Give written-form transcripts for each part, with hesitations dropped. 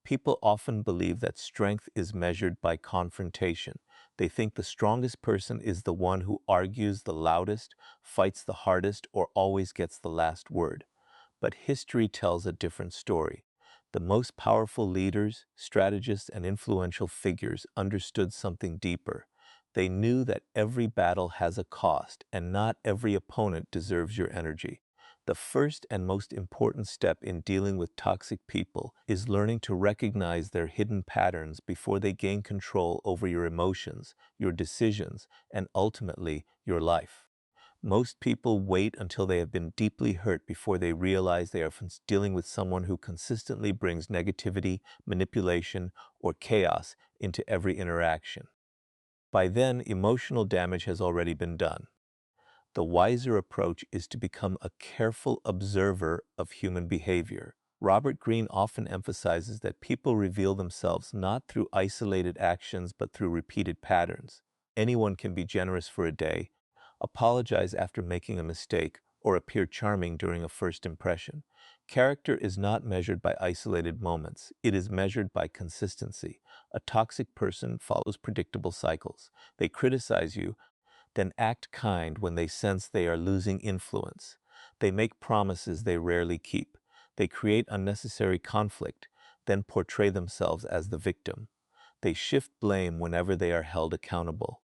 People often believe that strength is measured by confrontation. They think the strongest person is the one who argues the loudest, fights the hardest, or always gets the last word. But history tells a different story. The most powerful leaders, strategists, and influential figures understood something deeper. They knew that every battle has a cost, and not every opponent deserves your energy. The first and most important step in dealing with toxic people is learning to recognize their hidden patterns before they gain control over your emotions, your decisions, and ultimately your life. Most people wait until they have been deeply hurt before they realize they are dealing with someone who consistently brings negativity, manipulation, or chaos into every interaction. By then, emotional damage has already been done. The wiser approach is to become a careful observer of human behavior. Robert Greene often emphasizes that people reveal themselves not through isolated actions but through repeated patterns. Anyone can be generous for a day, apologize after making a mistake, or appear charming during a first impression. Character is not measured by isolated moments. It is measured by consistency. A toxic person follows predictable cycles. They criticize you, then act kind when they sense they are losing influence. They make promises they rarely keep. They create unnecessary conflict, then portray themselves as the victim. They shift blame whenever they are held accountable.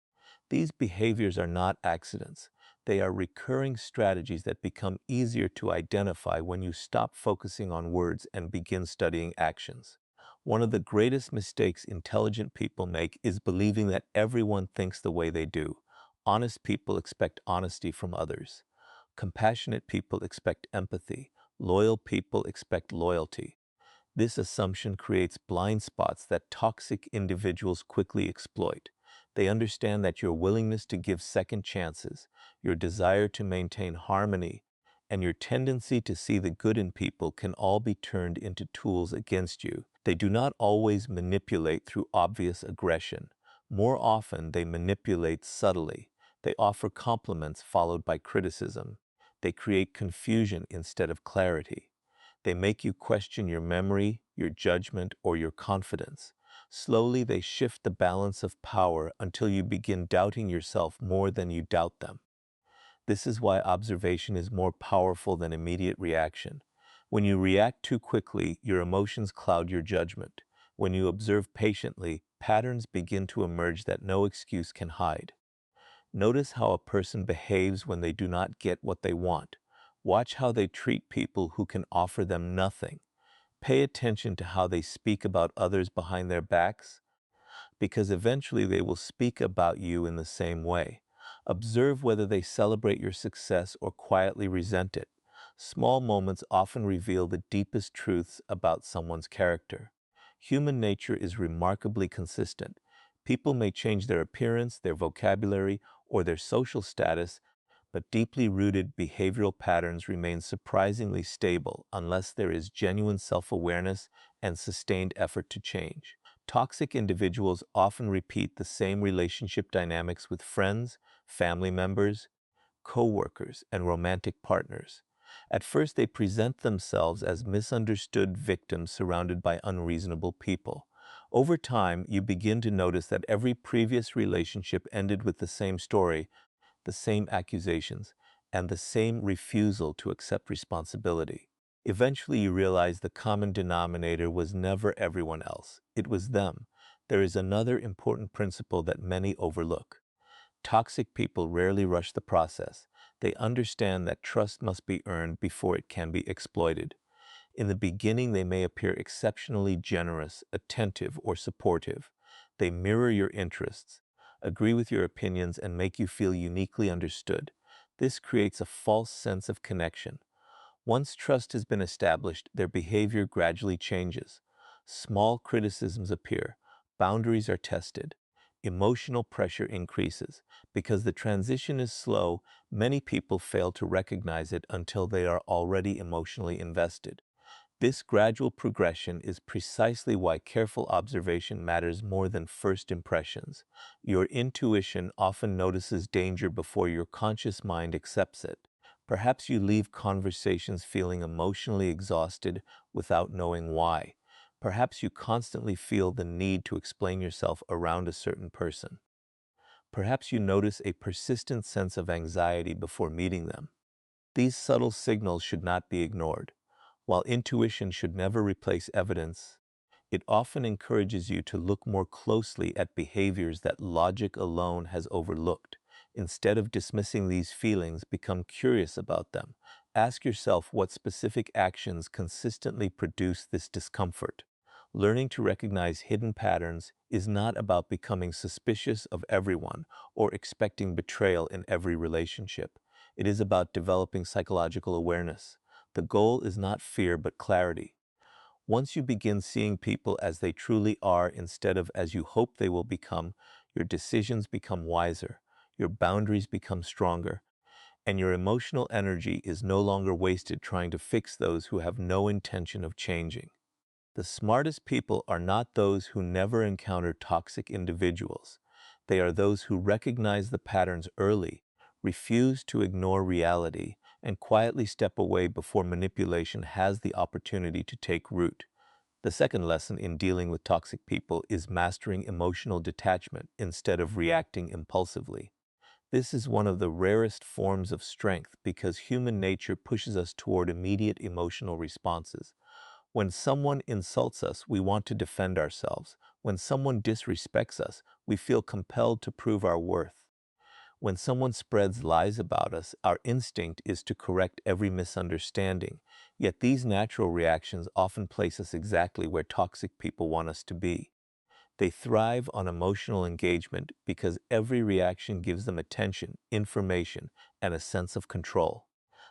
These behaviors are not accidents. They are recurring strategies that become easier to identify when you stop focusing on words and begin studying actions. One of the greatest mistakes intelligent people make is believing that everyone thinks the way they do. Honest people expect honesty from others. Compassionate people expect empathy. Loyal people expect loyalty. This assumption creates blind spots that toxic individuals quickly exploit. They understand that your willingness to give second chances, your desire to maintain harmony, and your tendency to see the good in people can all be turned into tools against you. They do not always manipulate through obvious aggression. More often, they manipulate subtly. They offer compliments followed by criticism. They create confusion instead of clarity. They make you question your memory, your judgment, or your confidence. Slowly, they shift the balance of power until you begin doubting yourself more than you doubt them. This is why observation is more powerful than immediate reaction. When you react too quickly, your emotions cloud your judgment. When you observe patiently, patterns begin to emerge that no excuse can hide. Notice how a person behaves when they do not get what they want. Watch how they treat people who can offer them nothing. Pay attention to how they speak about others behind their backs, because eventually they will speak about you in the same way. Observe whether they celebrate your success or quietly resent it. Small moments often reveal the deepest truths about someone's character. Human nature is remarkably consistent. People may change their appearance, their vocabulary, or their social status, but deeply rooted behavioral patterns remain surprisingly stable unless there is genuine self-awareness and sustained effort to change. Toxic individuals often repeat the same relationship dynamics with friends, family members, coworkers, and romantic partners. At first, they present themselves as misunderstood victims surrounded by unreasonable people. Over time, you begin to notice that every previous relationship ended with the same story, the same accusations, and the same refusal to accept responsibility. Eventually, you realize the common denominator was never everyone else. It was them. There is another important principle that many overlook. Toxic people rarely rush the process. They understand that trust must be earned before it can be exploited. In the beginning, they may appear exceptionally generous, attentive, or supportive. They mirror your interests, agree with your opinions, and make you feel uniquely understood. This creates a false sense of connection. Once trust has been established, their behavior gradually changes. Small criticisms appear, boundaries are tested, emotional pressure increases. Because the transition is slow, many people fail to recognize it until they are already emotionally invested. This gradual progression is precisely why careful observation matters more than first impressions. Your intuition often notices danger before your conscious mind accepts it. Perhaps you leave conversations feeling emotionally exhausted without knowing why. Perhaps you constantly feel the need to explain yourself around a certain person. Perhaps you notice a persistent sense of anxiety before meeting them. These subtle signals should not be ignored. While intuition should never replace evidence, it often encourages you to look more closely at behaviors that logic alone has overlooked. Instead of dismissing these feelings, become curious about them. Ask yourself what specific actions consistently produce this discomfort. Learning to recognize hidden patterns is not about becoming suspicious of everyone or expecting betrayal in every relationship. It is about developing psychological awareness. The goal is not fear but clarity. Once you begin seeing people as they truly are instead of as you hope they will become, your decisions become wiser, your boundaries become stronger, and your emotional energy is no longer wasted trying to fix those who have no intention of changing. The smartest people are not those who never encounter toxic individuals. They are those who recognize the patterns early, refuse to ignore reality, and quietly step away before manipulation has the opportunity to take root. The second lesson in dealing with toxic people is mastering emotional detachment instead of reacting impulsively. This is one of the rarest forms of strength because human nature pushes us toward immediate emotional responses. When someone insults us, we want to defend ourselves. When someone disrespects us, we feel compelled to prove our worth. When someone spreads lies about us, our instinct is to correct every misunderstanding. Yet these natural reactions often place us exactly where toxic people want us to be. They thrive on emotional engagement because every reaction gives them attention, information, and a sense of control.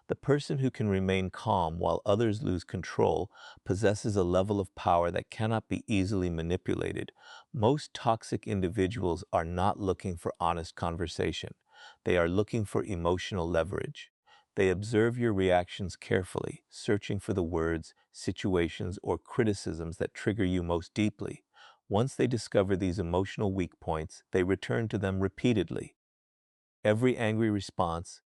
The person who can remain calm while others lose control possesses a level of power that cannot be easily manipulated. Most toxic individuals are not looking for honest conversation. They are looking for emotional leverage. They observe your reactions carefully, searching for the words, situations, or criticisms that trigger you most deeply. Once they discover these emotional weak points, they return to them repeatedly. Every angry response,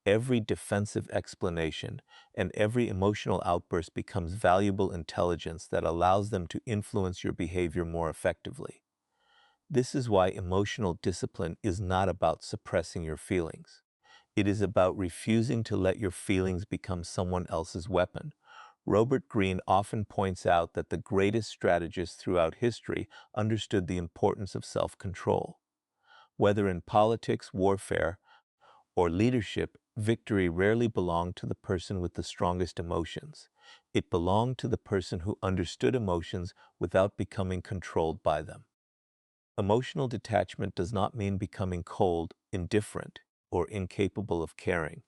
every defensive explanation, and every emotional outburst becomes valuable intelligence that allows them to influence your behavior more effectively. This is why emotional discipline is not about suppressing your feelings. It is about refusing to let your feelings become someone else's weapon. Robert Greene often points out that the greatest strategists throughout history understood the importance of self-control. Whether in politics, warfare, or leadership, victory rarely belonged to the person with the strongest emotions. It belonged to the person who understood emotions without becoming controlled by them. Emotional detachment does not mean becoming cold, indifferent, or incapable of caring.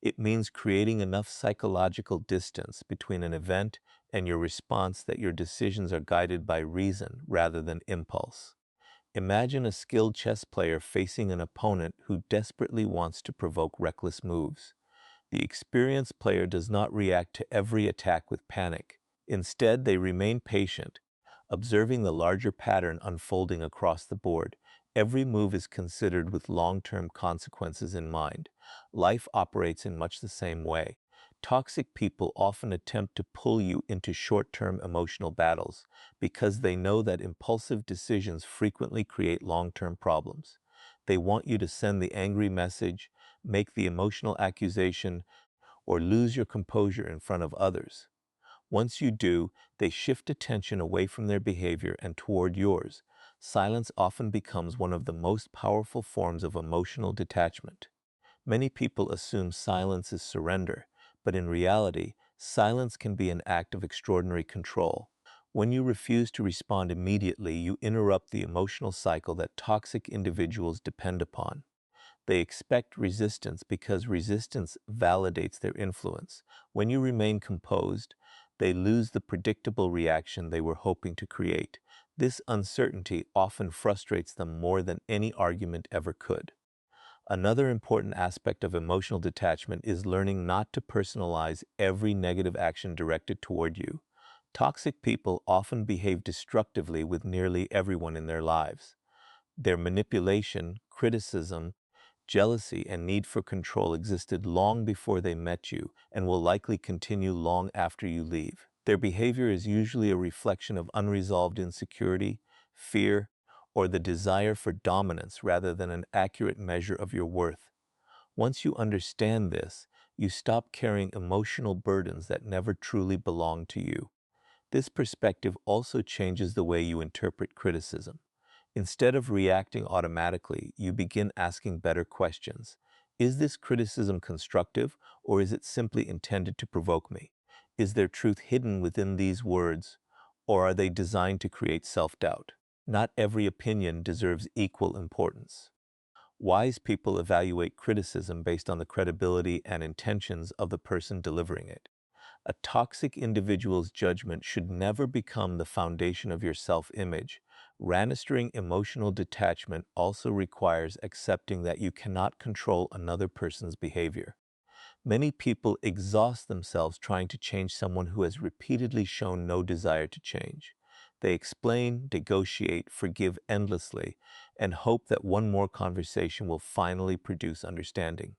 It means creating enough psychological distance between an event and your response that your decisions are guided by reason rather than impulse. Imagine a skilled chess player facing an opponent who desperately wants to provoke reckless moves. The experienced player does not react to every attack with panic. Instead, they remain patient, observing the larger pattern unfolding across the board. Every move is considered with long-term consequences in mind. Life operates in much the same way. Toxic people often attempt to pull you into short-term emotional battles because they know that impulsive decisions frequently create long-term problems. They want you to send the angry message, make the emotional accusation, or lose your composure in front of others. Once you do, they shift attention away from their behavior and toward yours. Silence often becomes one of the most powerful forms of emotional detachment. Many people assume silence is surrender, but in reality, silence can be an act of extraordinary control. When you refuse to respond immediately, you interrupt the emotional cycle that toxic individuals depend upon. They expect resistance because resistance validates their influence. When you remain composed, they lose the predictable reaction they were hoping to create. This uncertainty often frustrates them more than any argument ever could. Another important aspect of emotional detachment is learning not to personalize every negative action directed toward you. Toxic people often behave destructively with nearly everyone in their lives. Their manipulation, criticism, jealousy, and need for control existed long before they met you and will likely continue long after you leave. Their behavior is usually a reflection of unresolved insecurity, fear, or the desire for dominance rather than an accurate measure of your worth. Once you understand this, you stop carrying emotional burdens that never truly belong to you. This perspective also changes the way you interpret criticism. Instead of reacting automatically, you begin asking better questions. Is this criticism constructive, or is it simply intended to provoke me? Is there truth hidden within these words, or are they designed to create self-doubt? Not every opinion deserves equal importance. Wise people evaluate criticism based on the credibility and intentions of the person delivering it. A toxic individual's judgment should never become the foundation of your self-image. Mastering emotional detachment also requires accepting that you cannot control another person's behavior. Many people exhaust themselves trying to change someone who has repeatedly shown no desire to change. They explain, negotiate, forgive endlessly, and hope that one more conversation will finally produce understanding.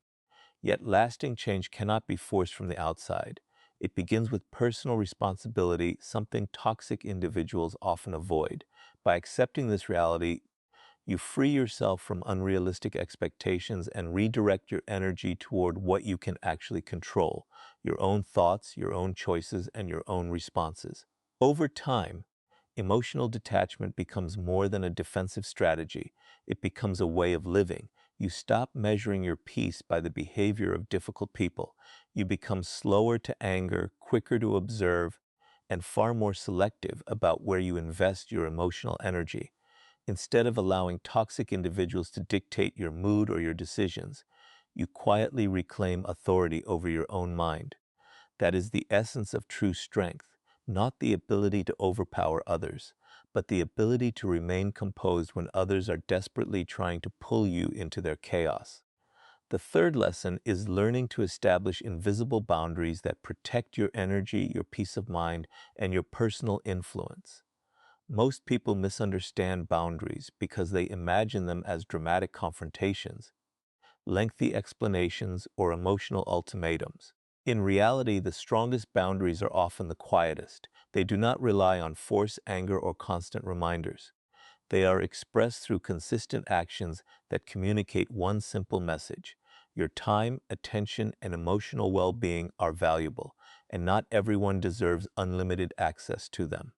Yet lasting change cannot be forced from the outside. It begins with personal responsibility, something toxic individuals often avoid. By accepting this reality, you free yourself from unrealistic expectations and redirect your energy toward what you can actually control: your own thoughts, your own choices, and your own responses. Over time, emotional detachment becomes more than a defensive strategy. It becomes a way of living. You stop measuring your peace by the behavior of difficult people. You become slower to anger, quicker to observe, and far more selective about where you invest your emotional energy. Instead of allowing toxic individuals to dictate your mood or your decisions, you quietly reclaim authority over your own mind. That is the essence of true strength, not the ability to overpower others, but the ability to remain composed when others are desperately trying to pull you into their chaos. The third lesson is learning to establish invisible boundaries that protect your energy, your peace of mind, and your personal influence. Most people misunderstand boundaries because they imagine them as dramatic confrontations, lengthy explanations, or emotional ultimatums. In reality, the strongest boundaries are often the quietest. They do not rely on force, anger, or constant reminders. They are expressed through consistent actions that communicate one simple message: your time, attention, and emotional well-being are valuable, and not everyone deserves unlimited access to them.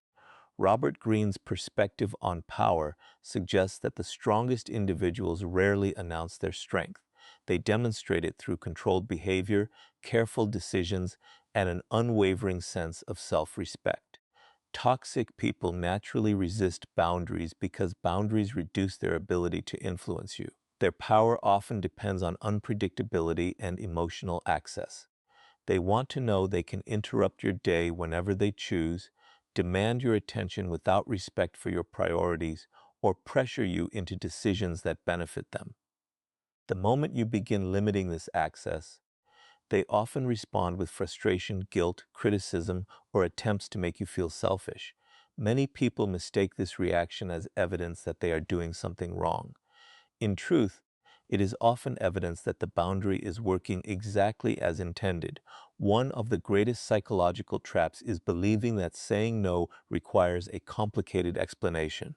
Robert Greene's perspective on power suggests that the strongest individuals rarely announce their strength. They demonstrate it through controlled behavior, careful decisions, and an unwavering sense of self-respect. Toxic people naturally resist boundaries because boundaries reduce their ability to influence you. Their power often depends on unpredictability and emotional access. They want to know they can interrupt your day whenever they choose, demand your attention without respect for your priorities, or pressure you into decisions that benefit them. The moment you begin limiting this access, they often respond with frustration, guilt, criticism, or attempts to make you feel selfish. Many people mistake this reaction as evidence that they are doing something wrong. In truth, it is often evidence that the boundary is working exactly as intended. One of the greatest psychological traps is believing that saying no requires a complicated explanation.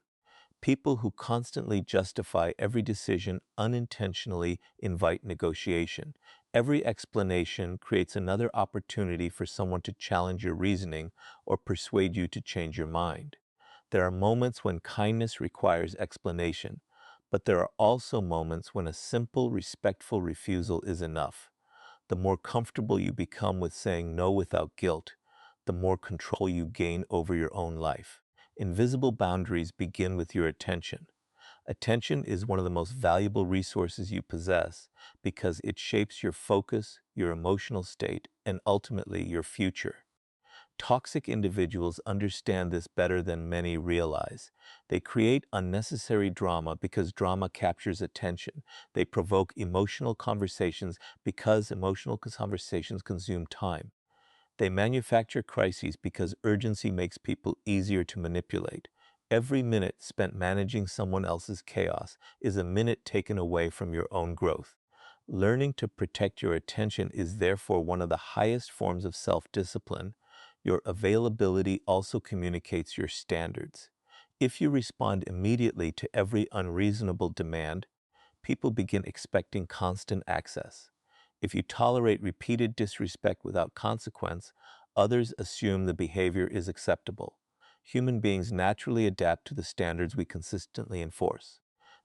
People who constantly justify every decision unintentionally invite negotiation. Every explanation creates another opportunity for someone to challenge your reasoning or persuade you to change your mind. There are moments when kindness requires explanation, but there are also moments when a simple, respectful refusal is enough. The more comfortable you become with saying no without guilt, the more control you gain over your own life. Invisible boundaries begin with your attention. Attention is one of the most valuable resources you possess because it shapes your focus, your emotional state, and ultimately your future. Toxic individuals understand this better than many realize. They create unnecessary drama because drama captures attention. They provoke emotional conversations because emotional conversations consume time. They manufacture crises because urgency makes people easier to manipulate. Every minute spent managing someone else's chaos is a minute taken away from your own growth. Learning to protect your attention is therefore one of the highest forms of self-discipline. Your availability also communicates your standards. If you respond immediately to every unreasonable demand, people begin expecting constant access. If you tolerate repeated disrespect without consequence, others assume the behavior is acceptable. Human beings naturally adapt to the standards we consistently enforce.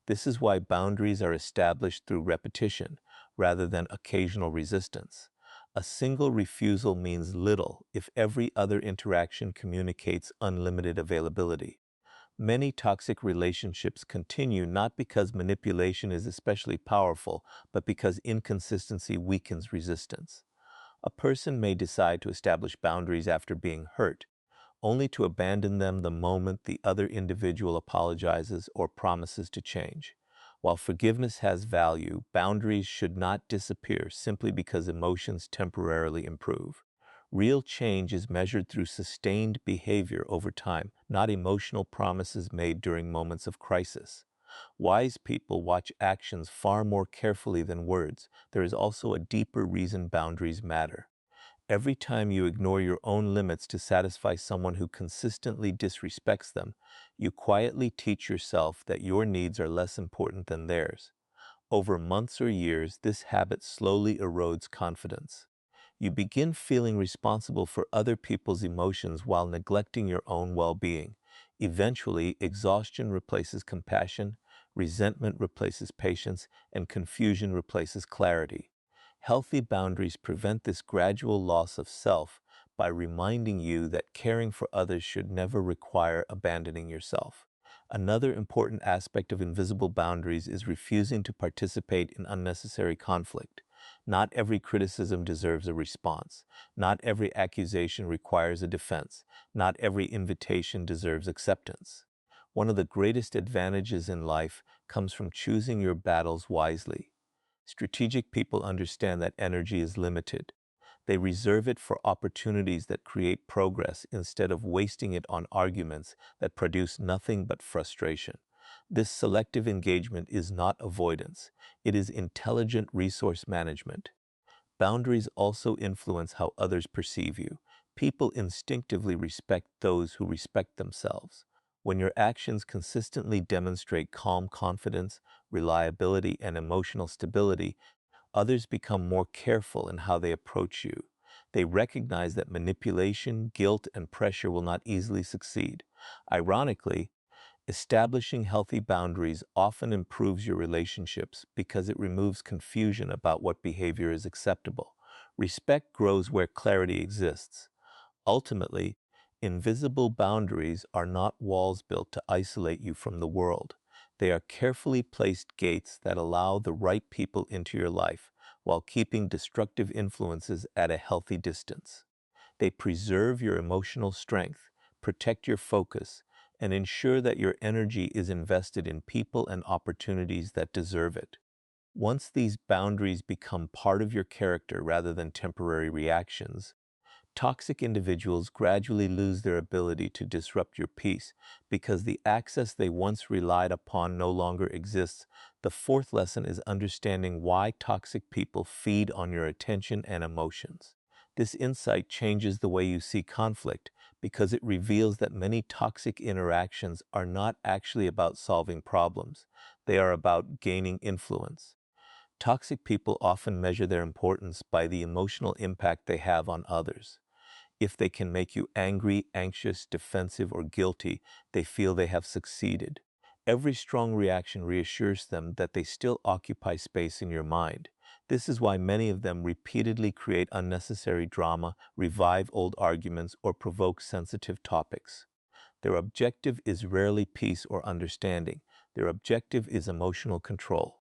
This is why boundaries are established through repetition rather than occasional resistance. A single refusal means little if every other interaction communicates unlimited availability. Many toxic relationships continue not because manipulation is especially powerful, but because inconsistency weakens resistance. A person may decide to establish boundaries after being hurt, only to abandon them the moment the other individual apologizes or promises to change. While forgiveness has value, boundaries should not disappear simply because emotions temporarily improve. Real change is measured through sustained behavior over time, not emotional promises made during moments of crisis. Wise people watch actions far more carefully than words. There is also a deeper reason boundaries matter. Every time you ignore your own limits to satisfy someone who consistently disrespects them, you quietly teach yourself that your needs are less important than theirs. Over months or years, this habit slowly erodes confidence. You begin feeling responsible for other people's emotions while neglecting your own well-being. Eventually, exhaustion replaces compassion, resentment replaces patience, and confusion replaces clarity. Healthy boundaries prevent this gradual loss of self by reminding you that caring for others should never require abandoning yourself. Another important aspect of invisible boundaries is refusing to participate in unnecessary conflict. Not every criticism deserves a response. Not every accusation requires a defense. Not every invitation deserves acceptance. One of the greatest advantages in life comes from choosing your battles wisely. Strategic people understand that energy is limited. They reserve it for opportunities that create progress instead of wasting it on arguments that produce nothing but frustration. This selective engagement is not avoidance. It is intelligent resource management. Boundaries also influence how others perceive you. People instinctively respect those who respect themselves. When your actions consistently demonstrate calm confidence, reliability, and emotional stability, others become more careful in how they approach you. They recognize that manipulation, guilt, and pressure will not easily succeed. Ironically, establishing healthy boundaries often improves your relationships because it removes confusion about what behavior is acceptable. Respect grows where clarity exists. Ultimately, invisible boundaries are not walls built to isolate you from the world. They are carefully placed gates that allow the right people into your life while keeping destructive influences at a healthy distance. They preserve your emotional strength, protect your focus, and ensure that your energy is invested in people and opportunities that deserve it. Once these boundaries become part of your character rather than temporary reactions, toxic individuals gradually lose their ability to disrupt your peace because the access they once relied upon no longer exists. The fourth lesson is understanding why toxic people feed on your attention and emotions. This insight changes the way you see conflict because it reveals that many toxic interactions are not actually about solving problems. They are about gaining influence. Toxic people often measure their importance by the emotional impact they have on others. If they can make you angry, anxious, defensive, or guilty, they feel they have succeeded. Every strong reaction reassures them that they still occupy space in your mind. This is why many of them repeatedly create unnecessary drama, revive old arguments, or provoke sensitive topics. Their objective is rarely peace or understanding. Their objective is emotional control.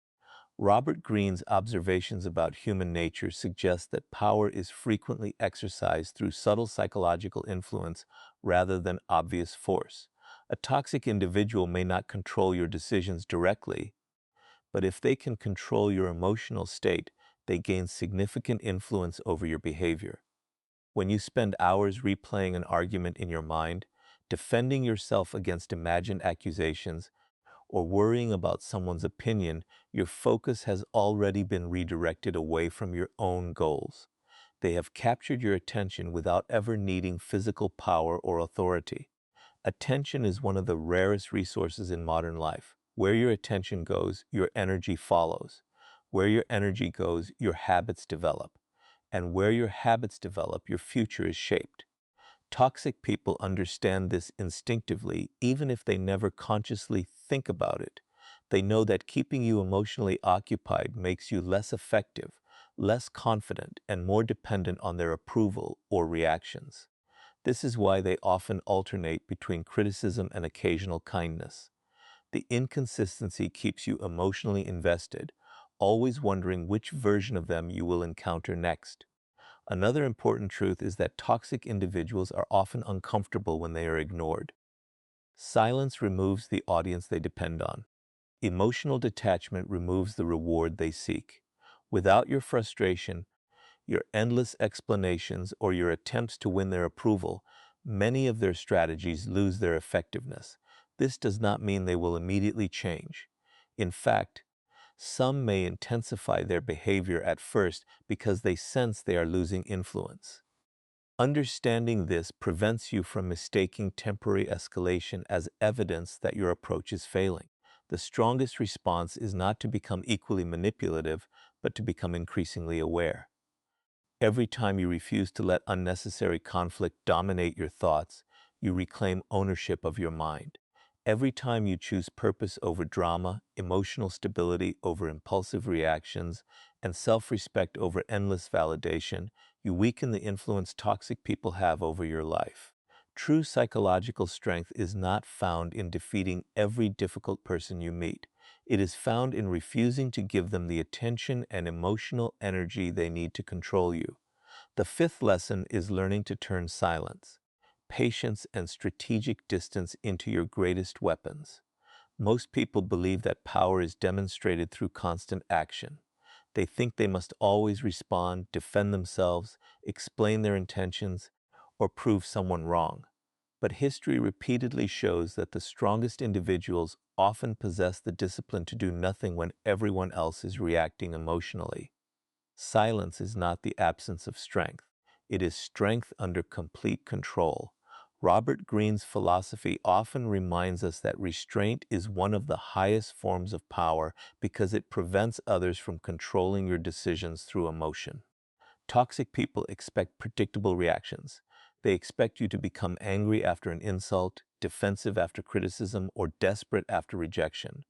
Robert Greene's observations about human nature suggest that power is frequently exercised through subtle psychological influence rather than obvious force. A toxic individual may not control your decisions directly, but if they can control your emotional state, they gain significant influence over your behavior. When you spend hours replaying an argument in your mind, defending yourself against imagined accusations, or worrying about someone's opinion, your focus has already been redirected away from your own goals. They have captured your attention without ever needing physical power or authority. Attention is one of the rarest resources in modern life. Where your attention goes, your energy follows. Where your energy goes, your habits develop. And where your habits develop, your future is shaped. Toxic people understand this instinctively, even if they never consciously think about it. They know that keeping you emotionally occupied makes you less effective, less confident, and more dependent on their approval or reactions. This is why they often alternate between criticism and occasional kindness. The inconsistency keeps you emotionally invested, always wondering which version of them you will encounter next. Another important truth is that toxic individuals are often uncomfortable when they are ignored. Silence removes the audience they depend on. Emotional detachment removes the reward they seek. Without your frustration, your endless explanations, or your attempts to win their approval, many of their strategies lose their effectiveness. This does not mean they will immediately change. In fact, some may intensify their behavior at first because they sense they are losing influence. Understanding this prevents you from mistaking temporary escalation as evidence that your approach is failing. The strongest response is not to become equally manipulative, but to become increasingly aware. Every time you refuse to let unnecessary conflict dominate your thoughts, you reclaim ownership of your mind. Every time you choose purpose over drama, emotional stability over impulsive reactions, and self-respect over endless validation, you weaken the influence toxic people have over your life. True psychological strength is not found in defeating every difficult person you meet. It is found in refusing to give them the attention and emotional energy they need to control you. The fifth lesson is learning to turn silence, patience, and strategic distance into your greatest weapons. Most people believe that power is demonstrated through constant action. They think they must always respond, defend themselves, explain their intentions, or prove someone wrong. But history repeatedly shows that the strongest individuals often possess the discipline to do nothing when everyone else is reacting emotionally. Silence is not the absence of strength. It is strength under complete control. Robert Greene's philosophy often reminds us that restraint is one of the highest forms of power because it prevents others from controlling your decisions through emotion. Toxic people expect predictable reactions. They expect you to become angry after an insult, defensive after criticism, or desperate after rejection.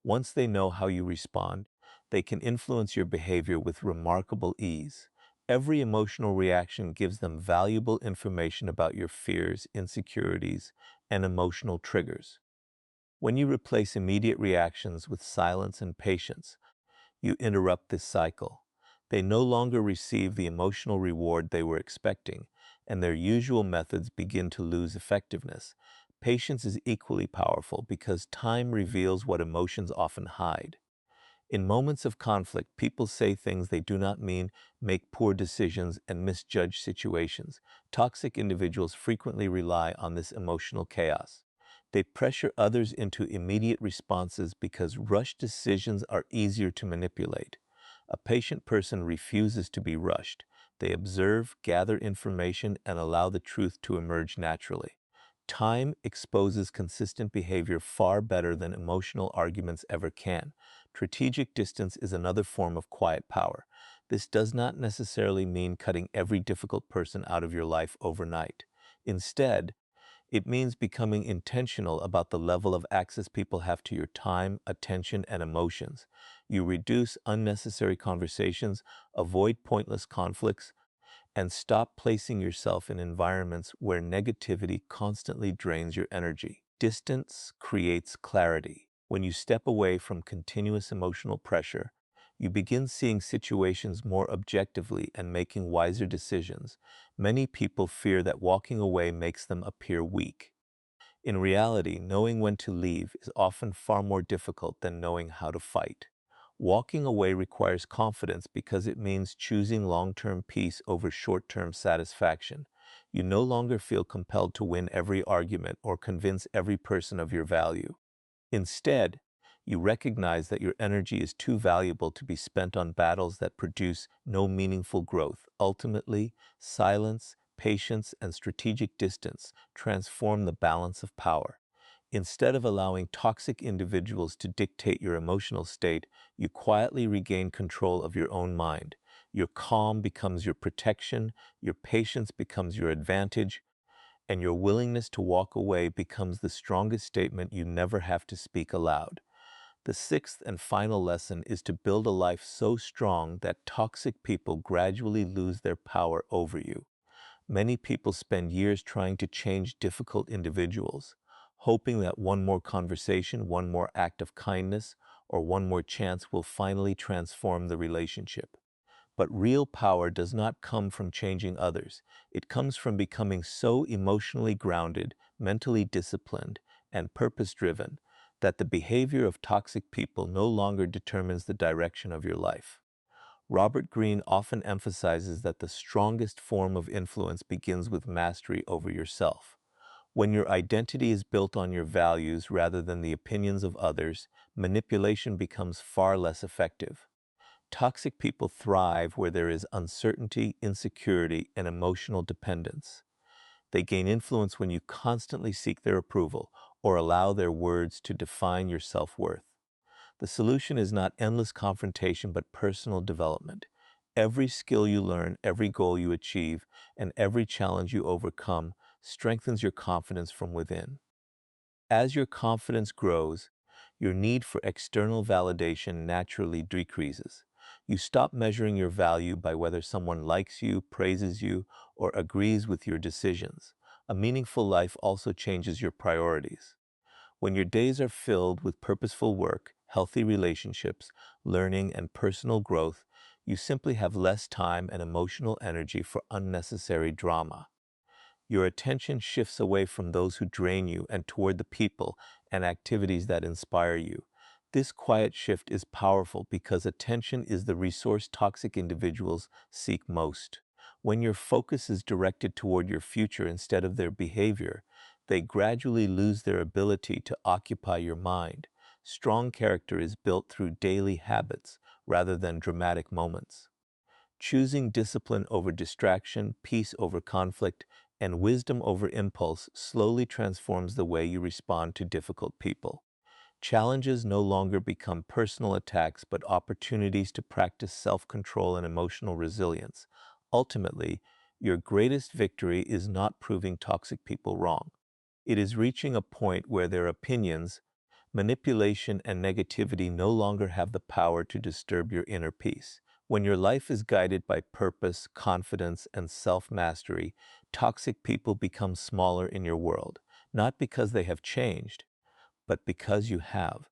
Once they know how you respond, they can influence your behavior with remarkable ease. Every emotional reaction gives them valuable information about your fears, insecurities, and emotional triggers. When you replace immediate reactions with silence and patience, you interrupt this cycle. They no longer receive the emotional reward they were expecting, and their usual methods begin to lose effectiveness. Patience is equally powerful because time reveals what emotions often hide. In moments of conflict, people say things they do not mean, make poor decisions, and misjudge situations. Toxic individuals frequently rely on this emotional chaos. They pressure others into immediate responses because rushed decisions are easier to manipulate. A patient person refuses to be rushed. They observe, gather information, and allow the truth to emerge naturally. Time exposes consistent behavior far better than emotional arguments ever can. Strategic distance is another form of quiet power. This does not necessarily mean cutting every difficult person out of your life overnight. Instead, it means becoming intentional about the level of access people have to your time, attention, and emotions. You reduce unnecessary conversations, avoid pointless conflicts, and stop placing yourself in environments where negativity constantly drains your energy. Distance creates clarity. When you step away from continuous emotional pressure, you begin seeing situations more objectively and making wiser decisions. Many people fear that walking away makes them appear weak. In reality, knowing when to leave is often far more difficult than knowing how to fight. Walking away requires confidence because it means choosing long-term peace over short-term satisfaction. You no longer feel compelled to win every argument or convince every person of your value. Instead, You recognize that your energy is too valuable to be spent on battles that produce no meaningful growth. Ultimately, silence, patience, and strategic distance transform the balance of power. Instead of allowing toxic individuals to dictate your emotional state, you quietly regain control of your own mind. Your calm becomes your protection, your patience becomes your advantage, and your willingness to walk away becomes the strongest statement you never have to speak aloud. The sixth and final lesson is to build a life so strong that toxic people gradually lose their power over you. Many people spend years trying to change difficult individuals, hoping that one more conversation, one more act of kindness, or one more chance will finally transform the relationship. But real power does not come from changing others. It comes from becoming so emotionally grounded, mentally disciplined, and purpose-driven that the behavior of toxic people no longer determines the direction of your life. Robert Greene often emphasizes that the strongest form of influence begins with mastery over yourself. When your identity is built on your values rather than the opinions of others, manipulation becomes far less effective. Toxic people thrive where there is uncertainty, insecurity, and emotional dependence. They gain influence when you constantly seek their approval or allow their words to define your self-worth. The solution is not endless confrontation, but personal development. Every skill you learn, every goal you achieve, and every challenge you overcome strengthens your confidence from within. As your confidence grows, your need for external validation naturally decreases. You stop measuring your value by whether someone likes you, praises you, or agrees with your decisions. A meaningful life also changes your priorities. When your days are filled with purposeful work, healthy relationships, learning, and personal growth, you simply have less time and emotional energy for unnecessary drama. Your attention shifts away from those who drain you and toward the people and activities that inspire you. This quiet shift is powerful because attention is the resource toxic individuals seek most. When your focus is directed toward your future instead of their behavior, they gradually lose their ability to occupy your mind. Strong character is built through daily habits rather than dramatic moments. Choosing discipline over distraction, peace over conflict, and wisdom over impulse slowly transforms the way you respond to difficult people. Challenges no longer become personal attacks, but opportunities to practice self-control and emotional resilience. Ultimately, your greatest victory is not proving toxic people wrong. It is reaching a point where their opinions, manipulation, and negativity no longer have the power to disturb your inner peace. When your life is guided by purpose, confidence, and self-mastery, toxic people become smaller in your world, not because they have changed, but because you have.